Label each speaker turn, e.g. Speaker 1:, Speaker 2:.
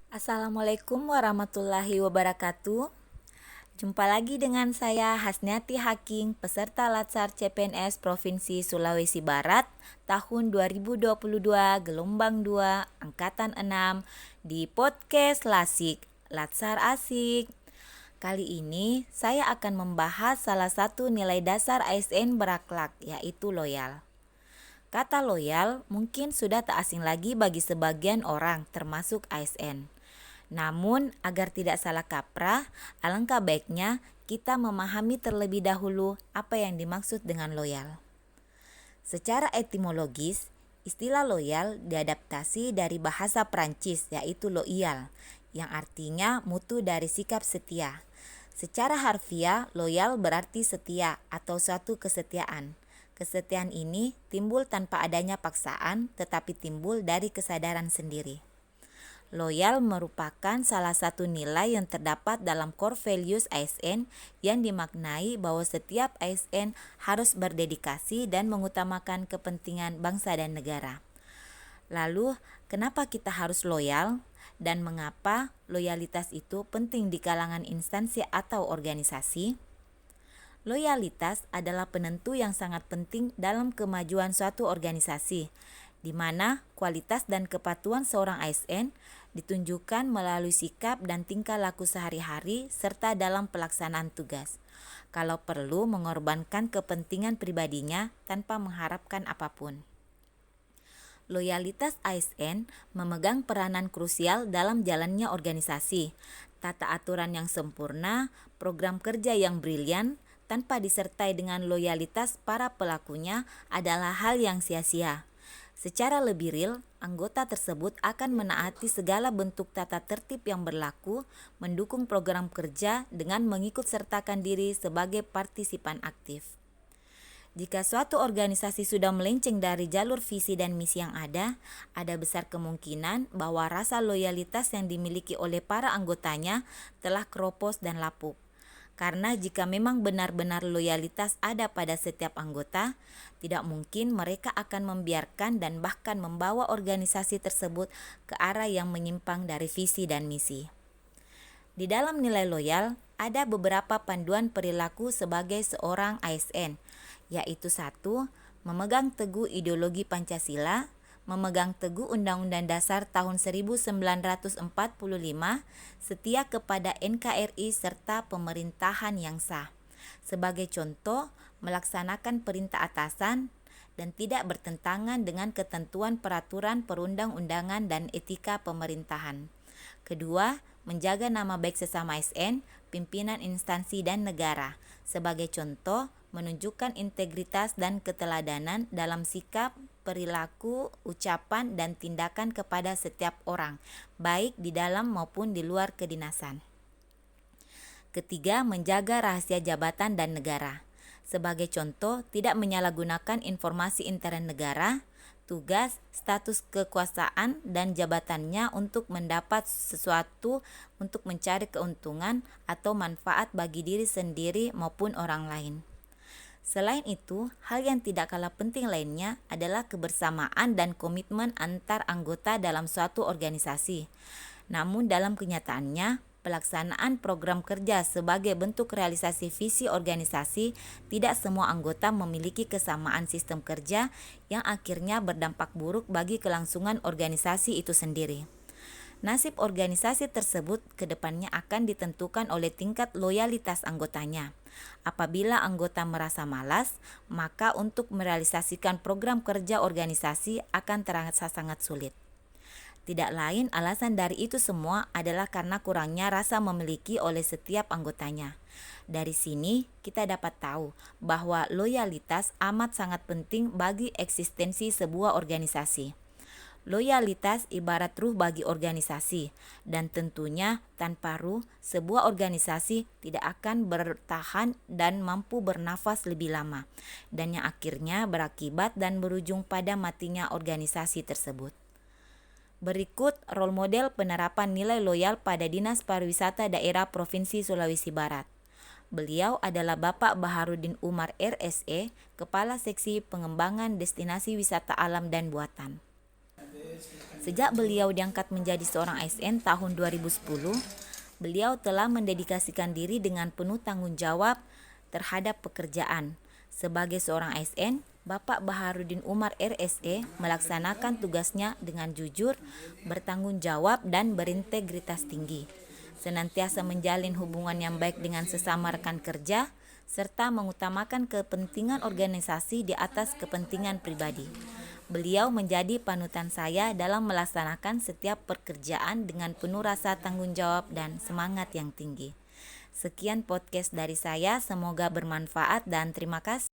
Speaker 1: Assalamualaikum warahmatullahi wabarakatuh. Jumpa lagi dengan saya Hasniati Haking, peserta Latsar CPNS Provinsi Sulawesi Barat tahun 2022 gelombang 2 angkatan 6 di podcast Lasik Latsar Asik. Kali ini saya akan membahas salah satu nilai dasar ASN berakhlak, yaitu loyal. Kata loyal mungkin sudah tak asing lagi bagi sebagian orang, termasuk ASN. Namun, agar tidak salah kaprah, alangkah baiknya kita memahami terlebih dahulu apa yang dimaksud dengan loyal. Secara etimologis, istilah loyal diadaptasi dari bahasa Prancis, yaitu loyal, yang artinya mutu dari sikap setia. Secara harfiah, loyal berarti setia atau suatu kesetiaan. Kesetiaan ini timbul tanpa adanya paksaan, tetapi timbul dari kesadaran sendiri. Loyal merupakan salah satu nilai yang terdapat dalam core values ASN yang dimaknai bahwa setiap ASN harus berdedikasi dan mengutamakan kepentingan bangsa dan negara. Lalu, kenapa kita harus loyal dan mengapa loyalitas itu penting di kalangan instansi atau organisasi? Loyalitas adalah penentu yang sangat penting dalam kemajuan suatu organisasi, di mana kualitas dan kepatuhan seorang ASN ditunjukkan melalui sikap dan tingkah laku sehari-hari serta dalam pelaksanaan tugas. Kalau perlu mengorbankan kepentingan pribadinya tanpa mengharapkan apapun. Loyalitas ASN memegang peranan krusial dalam jalannya organisasi. Tata aturan yang sempurna, program kerja yang brilian, tanpa disertai dengan loyalitas para pelakunya adalah hal yang sia-sia. Secara lebih real, anggota tersebut akan menaati segala bentuk tata tertib yang berlaku, mendukung program kerja dengan mengikut sertakan diri sebagai partisipan aktif. Jika suatu organisasi sudah melenceng dari jalur visi dan misi yang ada besar kemungkinan bahwa rasa loyalitas yang dimiliki oleh para anggotanya telah keropos dan lapuk. Karena jika memang benar-benar loyalitas ada pada setiap anggota, tidak mungkin mereka akan membiarkan dan bahkan membawa organisasi tersebut ke arah yang menyimpang dari visi dan misi. Di dalam nilai loyal, ada beberapa panduan perilaku sebagai seorang ASN, yaitu 1. Memegang teguh ideologi Pancasila, memegang teguh Undang-Undang Dasar tahun 1945, setia kepada NKRI serta pemerintahan yang sah. Sebagai contoh, melaksanakan perintah atasan dan tidak bertentangan dengan ketentuan peraturan perundang-undangan dan etika pemerintahan. Kedua, menjaga nama baik sesama ASN, pimpinan instansi dan negara. Sebagai contoh, menunjukkan integritas dan keteladanan dalam sikap, perilaku, ucapan, dan tindakan kepada setiap orang, baik di dalam maupun di luar kedinasan. Ketiga, menjaga rahasia jabatan dan negara. Sebagai contoh, tidak menyalahgunakan informasi intern negara, tugas, status kekuasaan, dan jabatannya untuk mendapat sesuatu untuk mencari keuntungan atau manfaat bagi diri sendiri maupun orang lain. Selain itu, hal yang tidak kalah penting lainnya adalah kebersamaan dan komitmen antar anggota dalam suatu organisasi. Namun dalam kenyataannya, pelaksanaan program kerja sebagai bentuk realisasi visi organisasi, tidak semua anggota memiliki kesamaan sistem kerja yang akhirnya berdampak buruk bagi kelangsungan organisasi itu sendiri. Nasib organisasi tersebut kedepannya akan ditentukan oleh tingkat loyalitas anggotanya. Apabila anggota merasa malas, maka untuk merealisasikan program kerja organisasi akan terasa sangat sulit. Tidak lain alasan dari itu semua adalah karena kurangnya rasa memiliki oleh setiap anggotanya. Dari sini kita dapat tahu bahwa loyalitas amat sangat penting bagi eksistensi sebuah organisasi. Loyalitas ibarat ruh bagi organisasi, dan tentunya tanpa ruh, sebuah organisasi tidak akan bertahan dan mampu bernafas lebih lama, dan yang akhirnya berakibat dan berujung pada matinya organisasi tersebut. Berikut role model penerapan nilai loyal pada Dinas Pariwisata Daerah Provinsi Sulawesi Barat. Beliau adalah Bapak Baharudin Umar RSE, Kepala Seksi Pengembangan Destinasi Wisata Alam dan Buatan. Sejak beliau diangkat menjadi seorang ASN tahun 2010, beliau telah mendedikasikan diri dengan penuh tanggung jawab terhadap pekerjaan. Sebagai seorang ASN, Bapak Baharudin Umar RSE melaksanakan tugasnya dengan jujur, bertanggung jawab, dan berintegritas tinggi. Senantiasa menjalin hubungan yang baik dengan sesama rekan kerja, serta mengutamakan kepentingan organisasi di atas kepentingan pribadi. Beliau menjadi panutan saya dalam melaksanakan setiap pekerjaan dengan penuh rasa tanggung jawab dan semangat yang tinggi. Sekian podcast dari saya, semoga bermanfaat dan terima kasih.